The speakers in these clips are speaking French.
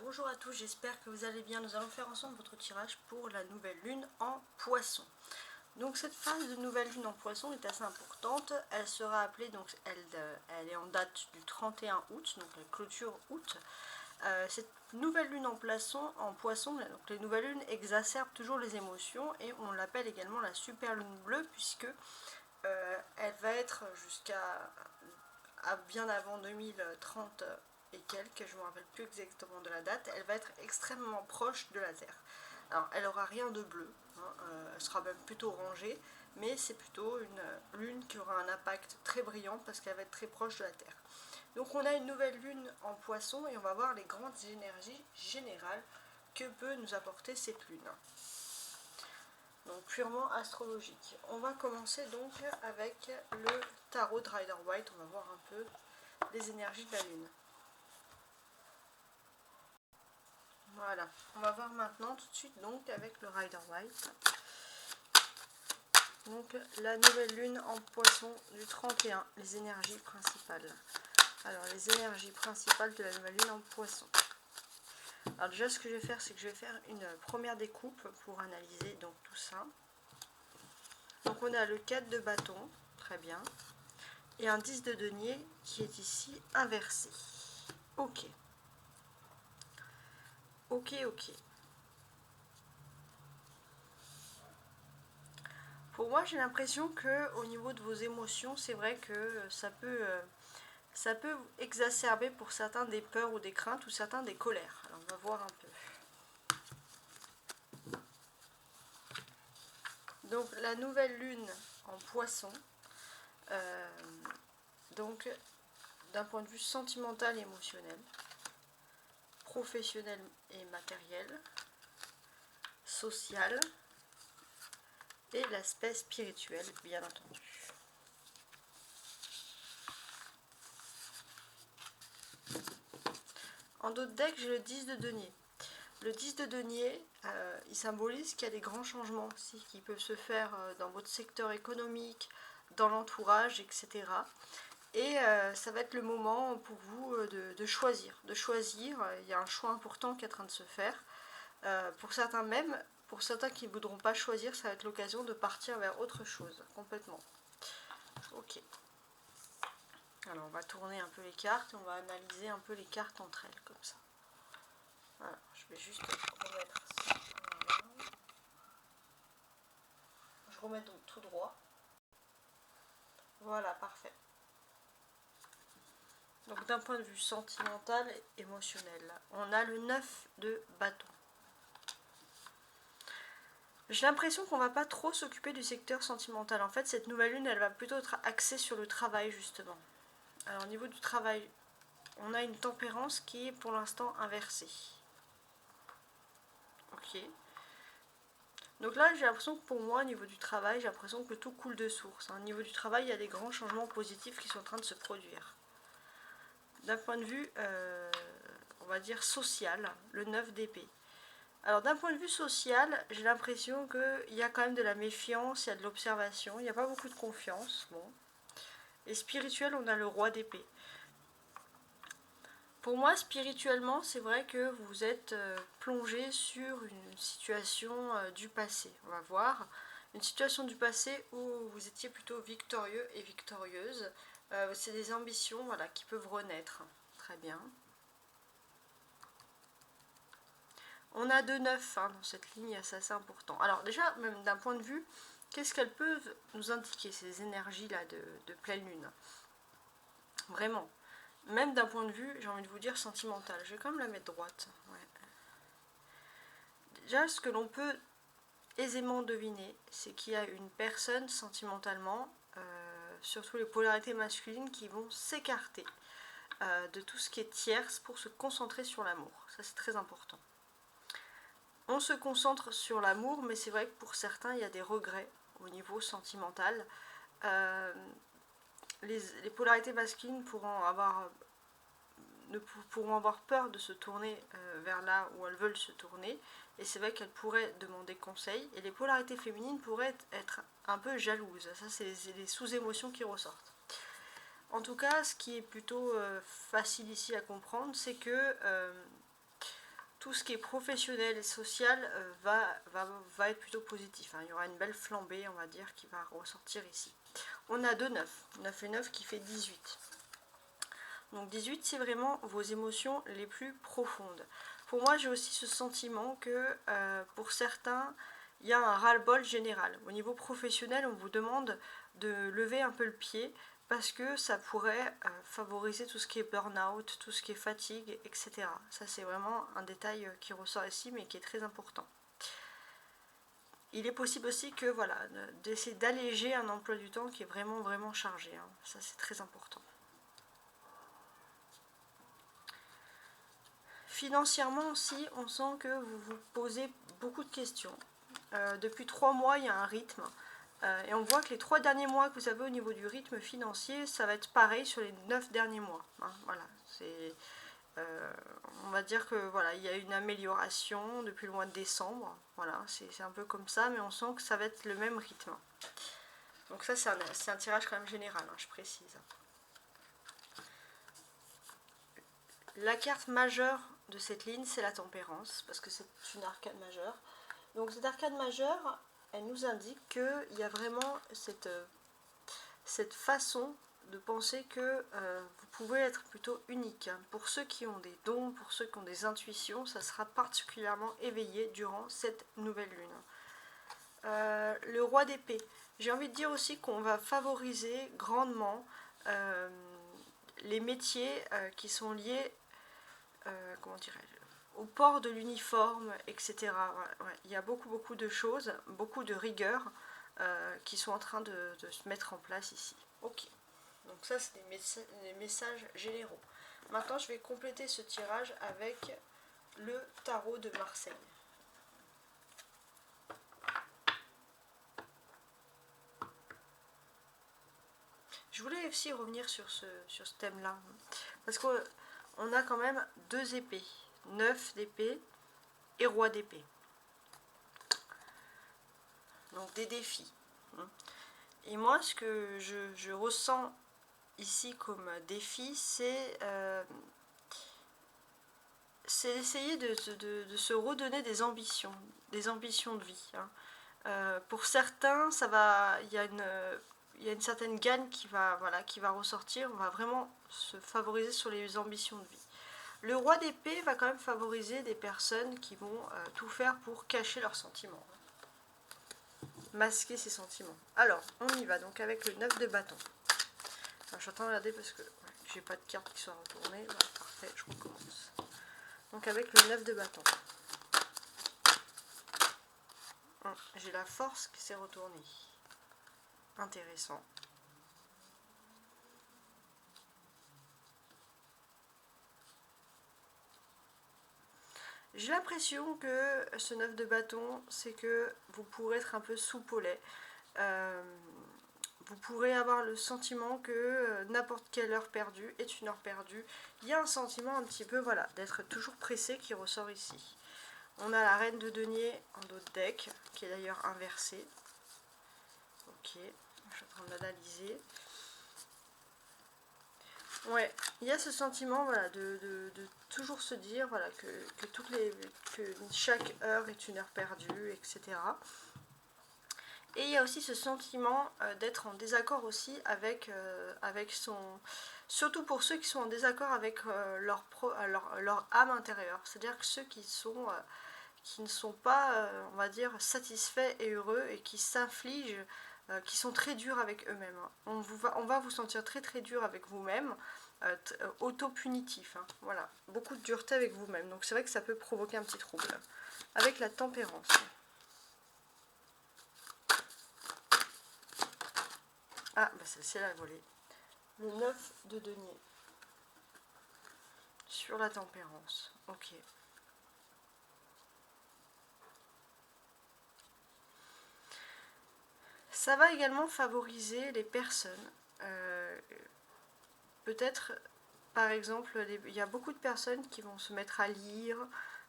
bonjour à tous, j'espère que vous allez bien. Nous allons faire ensemble votre tirage pour la nouvelle lune en poisson. Donc cette phase de nouvelle lune en poisson est assez importante. Elle sera appelée, donc elle est en date du 31 août, donc la clôture août. Cette nouvelle lune en poisson, donc les nouvelles lunes exacerbent toujours les émotions et on l'appelle également la super lune bleue puisque elle va être jusqu'à bien avant 2030 et quelques, je ne me rappelle plus exactement de la date, elle va être extrêmement proche de la Terre. Alors elle n'aura rien de bleu, elle sera même plutôt orangée, mais c'est plutôt une lune qui aura un impact très brillant parce qu'elle va être très proche de la Terre. Donc on a une nouvelle lune en poisson et on va voir les grandes énergies générales que peut nous apporter cette lune. Donc purement astrologique. On va commencer donc avec le tarot de Rider-Waite, on va voir un peu les énergies de la lune. Voilà, on va voir maintenant tout de suite donc avec le Rider-Waite. Donc la nouvelle lune en poisson du 31, les énergies principales. Alors les énergies principales de la nouvelle lune en poisson. Alors déjà ce que je vais faire, c'est que je vais faire une première découpe pour analyser donc tout ça. Donc on a le 4 de bâton, très bien. Et un 10 de denier qui est ici inversé. Ok. Ok. Pour moi, j'ai l'impression que au niveau de vos émotions, c'est vrai que ça peut exacerber pour certains des peurs ou des craintes ou certains des colères. Alors, on va voir un peu. Donc, la nouvelle lune en poisson, donc d'un point de vue sentimental et émotionnel, professionnel et matériel, social, et l'aspect spirituel, bien entendu. En d'autres decks, j'ai le 10 de denier. Le 10 de denier, il symbolise qu'il y a des grands changements aussi qui peuvent se faire dans votre secteur économique, dans l'entourage, etc. Et ça va être le moment pour vous de choisir. Il y a un choix important qui est en train de se faire. Pour certains même, pour certains qui ne voudront pas choisir, ça va être l'occasion de partir vers autre chose, complètement. Ok. Alors on va tourner un peu les cartes, on va analyser un peu les cartes entre elles, comme ça. Voilà, je vais juste remettre ça. Voilà. Je remets donc tout droit. Voilà, parfait. Donc d'un point de vue sentimental et émotionnel, on a le 9 de bâton. J'ai l'impression qu'on ne va pas trop s'occuper du secteur sentimental. En fait, cette nouvelle lune, elle va plutôt être axée sur le travail, justement. Alors au niveau du travail, on a une tempérance qui est pour l'instant inversée. Ok. Donc là, j'ai l'impression que pour moi, au niveau du travail, j'ai l'impression que tout coule de source. Au niveau du travail, il y a des grands changements positifs qui sont en train de se produire. D'un point de vue, on va dire, social, le 9 d'épée. Alors d'un point de vue social, j'ai l'impression qu'il y a quand même de la méfiance, il y a de l'observation, il n'y a pas beaucoup de confiance. Bon. Et spirituel, on a le roi d'épée. Pour moi, spirituellement, c'est vrai que vous êtes plongé sur une situation du passé. On va voir une situation du passé où vous étiez plutôt victorieux et victorieuse. C'est des ambitions, voilà, qui peuvent renaître. Très bien. On a 2-9 dans cette ligne, c'est assez important. Alors déjà, même d'un point de vue, qu'est-ce qu'elles peuvent nous indiquer, ces énergies-là de pleine lune? Vraiment. Même d'un point de vue, j'ai envie de vous dire, sentimental. Je vais quand même la mettre droite. Ouais. Déjà, ce que l'on peut aisément deviner, c'est qu'il y a une personne sentimentalement, surtout les polarités masculines, qui vont s'écarter de tout ce qui est tierce pour se concentrer sur l'amour. Ça, c'est très important. On se concentre sur l'amour, mais c'est vrai que pour certains, il y a des regrets au niveau sentimental. Les polarités masculines pourront avoir peur de se tourner vers là où elles veulent se tourner, et c'est vrai qu'elles pourraient demander conseil, et les polarités féminines pourraient être un peu jalouses. Ça, c'est les sous-émotions qui ressortent. En tout cas, ce qui est plutôt facile ici à comprendre, c'est que tout ce qui est professionnel et social va être plutôt positif. Hein. Il y aura une belle flambée, on va dire, qui va ressortir ici. On a 2 9. 9 et 9 qui fait 18. Donc 18, c'est vraiment vos émotions les plus profondes. Pour moi, j'ai aussi ce sentiment que pour certains, il y a un ras-le-bol général. Au niveau professionnel, on vous demande de lever un peu le pied parce que ça pourrait favoriser tout ce qui est burn-out, tout ce qui est fatigue, etc. Ça, c'est vraiment un détail qui ressort ici, mais qui est très important. Il est possible aussi que, voilà, d'essayer d'alléger un emploi du temps qui est vraiment, vraiment chargé. Hein. Ça, c'est très important. Financièrement aussi, on sent que vous vous posez beaucoup de questions. Depuis 3 mois, il y a un rythme. Et on voit que les 3 derniers mois que vous avez au niveau du rythme financier, ça va être pareil sur les 9 derniers mois. Hein, voilà, on va dire que voilà, il y a une amélioration depuis le mois de décembre. Voilà, c'est un peu comme ça, mais on sent que ça va être le même rythme. Donc ça, c'est un tirage quand même général, hein, je précise. La carte majeure de cette ligne, c'est la tempérance, parce que c'est une arcade majeure. Donc cette arcade majeure, elle nous indique qu'il y a vraiment cette façon de penser que vous pouvez être plutôt unique. Pour ceux qui ont des dons, pour ceux qui ont des intuitions, ça sera particulièrement éveillé durant cette nouvelle lune. Le roi d'épée. J'ai envie de dire aussi qu'on va favoriser grandement les métiers qui sont liés, comment dirais-je, au port de l'uniforme, etc. Ouais, il y a beaucoup de choses, beaucoup de rigueur qui sont en train de se mettre en place ici. Ok, donc ça c'est des messages généraux. Maintenant je vais compléter ce tirage avec le tarot de Marseille. Je voulais aussi revenir sur ce thème-là, parce qu'on a quand même 2 épées, 9 d'épée et roi d'épée. Donc des défis. Et moi, ce que je ressens ici comme défi, c'est d'essayer de se redonner des ambitions de vie. Hein. Pour certains, il y a une certaine gagne qui va ressortir. On va vraiment se favoriser sur les ambitions de vie. Le roi d'épée va quand même favoriser des personnes qui vont tout faire pour cacher leurs sentiments. Masquer ses sentiments. Alors, on y va donc avec le 9 de bâton. Alors, je suis en train de regarder parce que j'ai pas de carte qui soit retournée. Voilà, parfait, je recommence. Donc avec le 9 de bâton. J'ai la force qui s'est retournée. Intéressant. J'ai l'impression que ce 9 de bâton, c'est que vous pourrez être un peu soupe au lait. Vous pourrez avoir le sentiment que n'importe quelle heure perdue est une heure perdue. Il y a un sentiment un petit peu, voilà, d'être toujours pressé qui ressort ici. On a la reine de denier en dos de deck, qui est d'ailleurs inversée. Ok, je suis en train d'analyser. Ouais, il y a ce sentiment, voilà, de toujours se dire, voilà, que chaque heure est une heure perdue, etc. Et il y a aussi ce sentiment d'être en désaccord aussi avec son... Surtout pour ceux qui sont en désaccord avec leur âme intérieure. C'est-à-dire que ceux qui ne sont pas, on va dire, satisfaits et heureux et qui s'infligent, qui sont très durs avec eux-mêmes. On va vous sentir très très dur avec vous-même, auto-punitif. Hein. Voilà, beaucoup de dureté avec vous-même. Donc c'est vrai que ça peut provoquer un petit trouble. Avec la tempérance. Ah, bah celle-ci, elle a volé. Le 9 de denier. Sur la tempérance. Ok. Ça va également favoriser les personnes. Peut-être, par exemple, il y a beaucoup de personnes qui vont se mettre à lire,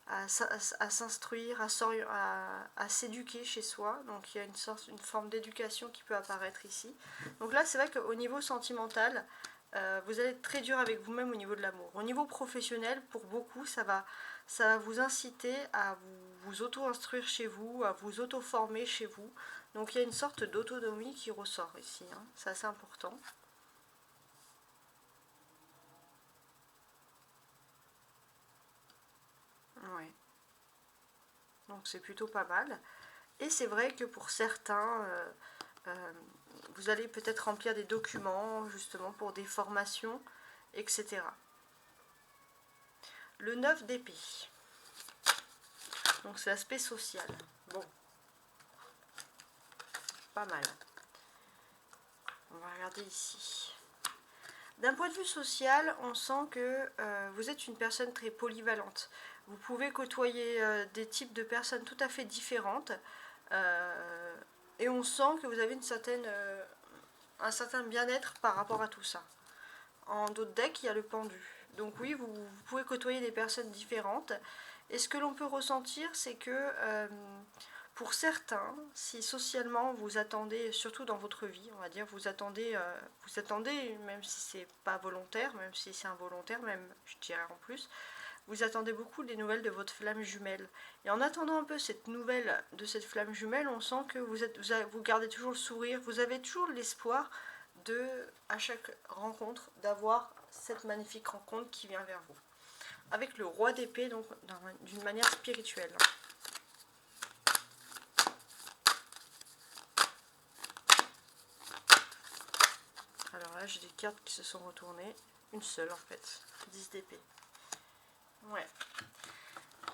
à s'instruire, à s'éduquer chez soi. Donc il y a une forme d'éducation qui peut apparaître ici. Donc là, c'est vrai qu'au niveau sentimental, vous allez être très dur avec vous-même au niveau de l'amour. Au niveau professionnel, pour beaucoup, ça ça va vous inciter à vous auto-instruire chez vous, à vous auto-former chez vous. Donc il y a une sorte d'autonomie qui ressort ici, hein. C'est assez important. Ouais. Donc c'est plutôt pas mal. Et c'est vrai que pour certains, vous allez peut-être remplir des documents justement pour des formations, etc. Le 9 d'épée. Donc c'est l'aspect social. Bon. Pas mal. On va regarder ici. D'un point de vue social, on sent que vous êtes une personne très polyvalente. Vous pouvez côtoyer des types de personnes tout à fait différentes. Et on sent que vous avez un certain bien-être par rapport à tout ça. En d'autres decks, il y a le pendu. Donc oui, vous pouvez côtoyer des personnes différentes. Et ce que l'on peut ressentir, c'est que pour certains, si socialement vous attendez, surtout dans votre vie, on va dire, vous attendez, même si c'est pas volontaire, même si c'est involontaire, même je dirais en plus, vous attendez beaucoup des nouvelles de votre flamme jumelle. Et en attendant un peu cette nouvelle de cette flamme jumelle, on sent que vous gardez toujours le sourire, vous avez toujours l'espoir de, à chaque rencontre, d'avoir cette magnifique rencontre qui vient vers vous. Avec le roi d'épée, donc d'une manière spirituelle. Alors là, j'ai des cartes qui se sont retournées. Une seule en fait. 10 d'épée. Ouais.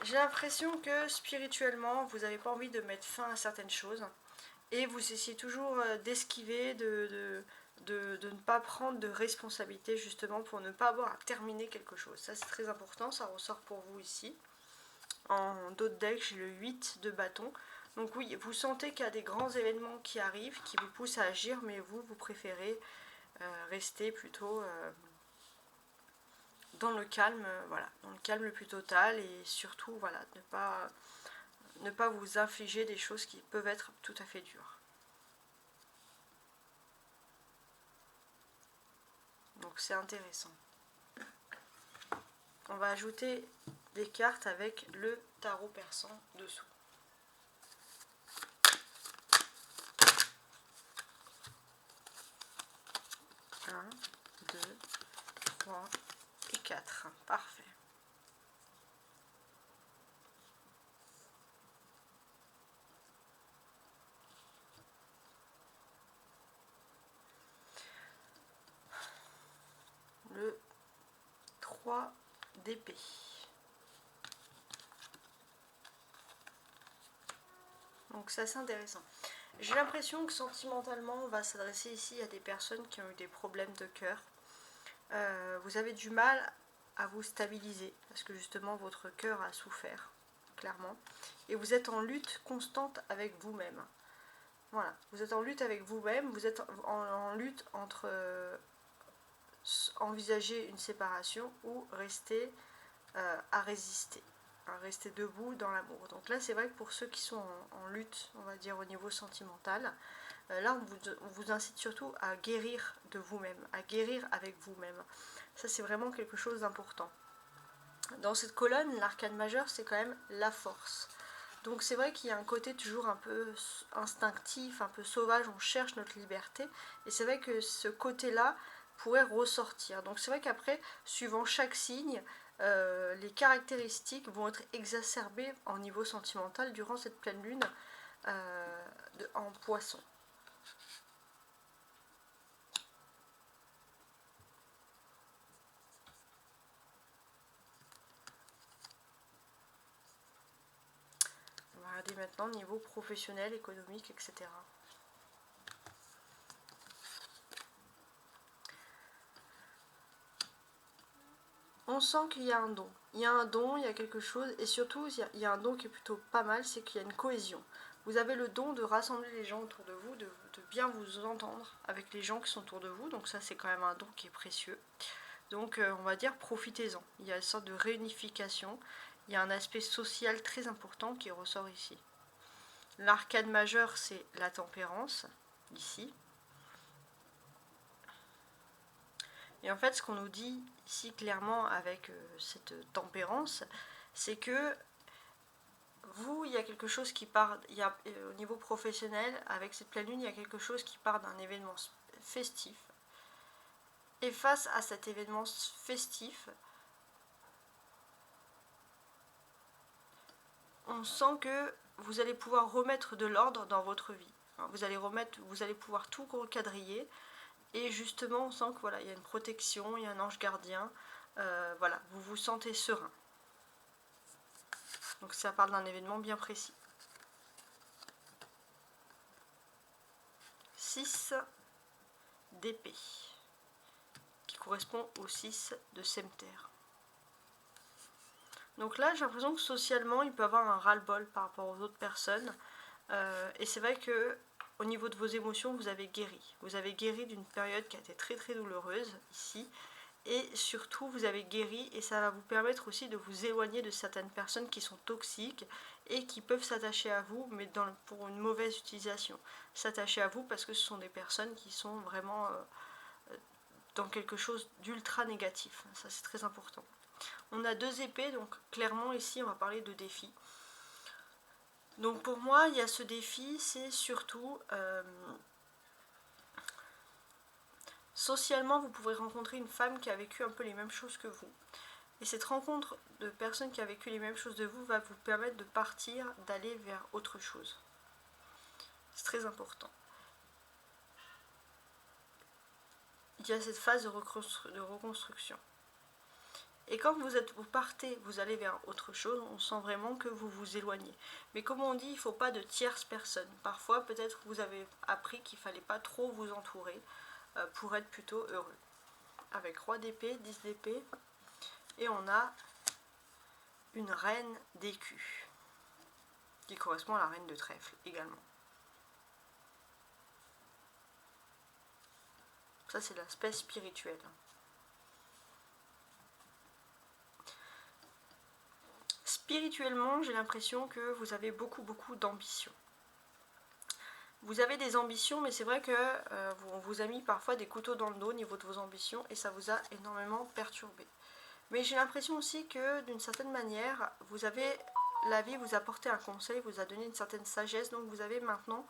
J'ai l'impression que spirituellement, vous n'avez pas envie de mettre fin à certaines choses. Et vous essayez toujours d'esquiver, de ne pas prendre de responsabilité justement pour ne pas avoir à terminer quelque chose. Ça c'est très important, ça ressort pour vous ici. En d'autres decks, j'ai le 8 de bâton. Donc oui, vous sentez qu'il y a des grands événements qui arrivent, qui vous poussent à agir, mais vous préférez rester plutôt dans le calme, voilà, dans le calme le plus total et surtout, voilà, ne pas vous infliger des choses qui peuvent être tout à fait dures. Donc c'est intéressant. On va ajouter des cartes avec le tarot persan dessous. 1, 2, 3 et 4. Parfait. Le 3 d'épée. Donc c'est assez intéressant. J'ai l'impression que sentimentalement, on va s'adresser ici à des personnes qui ont eu des problèmes de cœur. Vous avez du mal à vous stabiliser parce que justement votre cœur a souffert, clairement. Et vous êtes en lutte constante avec vous-même. Voilà, vous êtes en lutte avec vous-même, vous êtes en lutte entre envisager une séparation ou rester à résister, à rester debout dans l'amour. Donc là, c'est vrai que pour ceux qui sont en lutte, on va dire au niveau sentimental, là, on vous incite surtout à guérir de vous-même, à guérir avec vous-même. Ça, c'est vraiment quelque chose d'important. Dans cette colonne, l'arcane majeur, c'est quand même la force. Donc c'est vrai qu'il y a un côté toujours un peu instinctif, un peu sauvage, on cherche notre liberté. Et c'est vrai que ce côté-là pourrait ressortir. Donc c'est vrai qu'après, suivant chaque signe, les caractéristiques vont être exacerbées en niveau sentimental durant cette pleine lune en poisson. On va regarder maintenant niveau professionnel, économique, etc. On sent qu'il y a un don. Il y a un don, il y a quelque chose, et surtout, il y a un don qui est plutôt pas mal, c'est qu'il y a une cohésion. Vous avez le don de rassembler les gens autour de vous, de bien vous entendre avec les gens qui sont autour de vous, donc ça c'est quand même un don qui est précieux. Donc on va dire profitez-en. Il y a une sorte de réunification, il y a un aspect social très important qui ressort ici. L'arcane majeur, c'est la tempérance, ici. Et en fait, ce qu'on nous dit ici clairement avec cette tempérance, c'est que vous, il y a quelque chose qui part, au niveau professionnel, avec cette pleine lune, il y a quelque chose qui part d'un événement festif. Et face à cet événement festif, on sent que vous allez pouvoir remettre de l'ordre dans votre vie. Vous allez pouvoir tout recadrer. Et justement, on sent que voilà, il y a une protection, il y a un ange gardien. Voilà, vous vous sentez serein. Donc ça parle d'un événement bien précis. 6 d'épée, qui correspond au 6 de sceptre. Donc là, j'ai l'impression que socialement, il peut avoir un ras-le-bol par rapport aux autres personnes. Et c'est vrai que au niveau de vos émotions, vous avez guéri. Vous avez guéri d'une période qui a été très très douloureuse ici. Et surtout, vous avez guéri et ça va vous permettre aussi de vous éloigner de certaines personnes qui sont toxiques et qui peuvent s'attacher à vous, mais pour une mauvaise utilisation. S'attacher à vous parce que ce sont des personnes qui sont vraiment dans quelque chose d'ultra négatif. Ça, c'est très important. On a 2 épées, donc clairement ici, on va parler de défis. Donc pour moi, il y a ce défi, c'est surtout... socialement, vous pourrez rencontrer une femme qui a vécu un peu les mêmes choses que vous. Et cette rencontre de personnes qui a vécu les mêmes choses de vous va vous permettre de partir, d'aller vers autre chose. C'est très important. Il y a cette phase de reconstruction. Et quand vous partez, vous allez vers autre chose, on sent vraiment que vous vous éloignez. Mais comme on dit, il ne faut pas de tierces personnes. Parfois, peut-être vous avez appris qu'il ne fallait pas trop vous entourer pour être plutôt heureux. Avec roi d'épée, 10 d'épée, et on a une reine d'écus, qui correspond à la reine de trèfle également. Ça, c'est l'aspect spirituel. Spirituellement, j'ai l'impression que vous avez beaucoup d'ambition. Vous avez des ambitions, mais c'est vrai que on vous a mis parfois des couteaux dans le dos au niveau de vos ambitions et ça vous a énormément perturbé. Mais j'ai l'impression aussi que d'une certaine manière, la vie vous a apporté un conseil, vous a donné une certaine sagesse, donc vous avez maintenant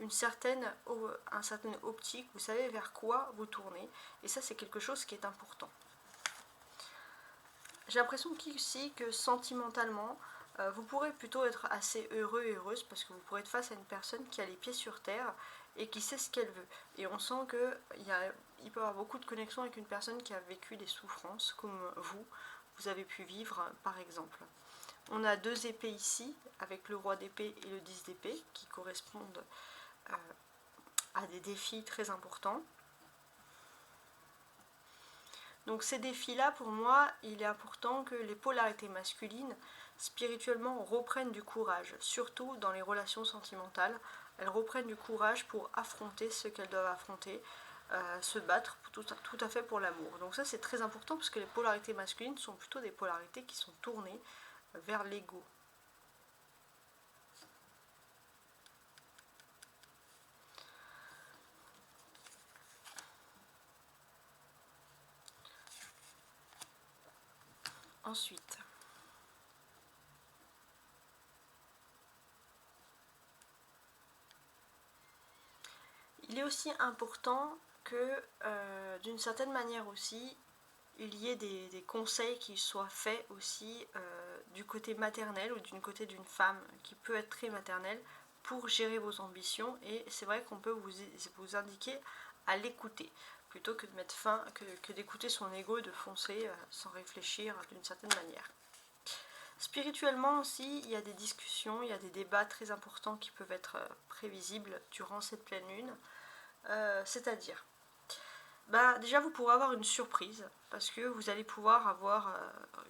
un certain optique, vous savez vers quoi vous tournez, et ça c'est quelque chose qui est important. J'ai l'impression qu'ici, que sentimentalement, vous pourrez plutôt être assez heureux et heureuse parce que vous pourrez être face à une personne qui a les pieds sur terre et qui sait ce qu'elle veut. Et on sent qu'il peut y avoir beaucoup de connexions avec une personne qui a vécu des souffrances comme vous avez pu vivre par exemple. On a 2 épées ici, avec le roi d'épée et le 10 d'épée, qui correspondent à des défis très importants. Donc ces défis-là, pour moi, il est important que les polarités masculines, spirituellement, reprennent du courage, surtout dans les relations sentimentales. Elles reprennent du courage pour affronter ce qu'elles doivent affronter, se battre tout à fait pour l'amour. Donc ça, c'est très important parce que les polarités masculines sont plutôt des polarités qui sont tournées vers l'ego. Ensuite, il est aussi important que, d'une certaine manière aussi, il y ait des conseils qui soient faits aussi du côté maternel ou du côté d'une femme qui peut être très maternelle pour gérer vos ambitions. Et c'est vrai qu'on peut vous indiquer à l'écouter plutôt que de mettre fin, que d'écouter son ego et de foncer sans réfléchir d'une certaine manière. Spirituellement aussi, il y a des discussions, il y a des débats très importants qui peuvent être prévisibles durant cette pleine lune. C'est-à-dire, déjà vous pourrez avoir une surprise parce que vous allez pouvoir avoir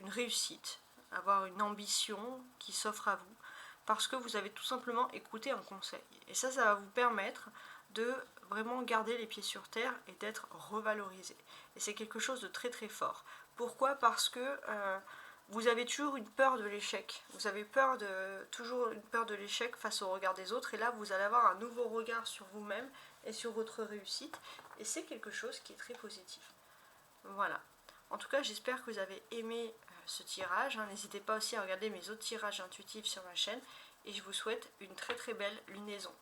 une réussite, avoir une ambition qui s'offre à vous parce que vous avez tout simplement écouté un conseil. Et ça va vous permettre de vraiment garder les pieds sur terre et d'être revalorisé. Et c'est quelque chose de très très fort. Pourquoi ? Parce que vous avez toujours une peur de l'échec. Vous avez toujours une peur de l'échec face au regard des autres. Et là, vous allez avoir un nouveau regard sur vous-même et sur votre réussite. Et c'est quelque chose qui est très positif. Voilà. En tout cas, j'espère que vous avez aimé ce tirage. N'hésitez pas aussi à regarder mes autres tirages intuitifs sur ma chaîne. Et je vous souhaite une très très belle lunaison.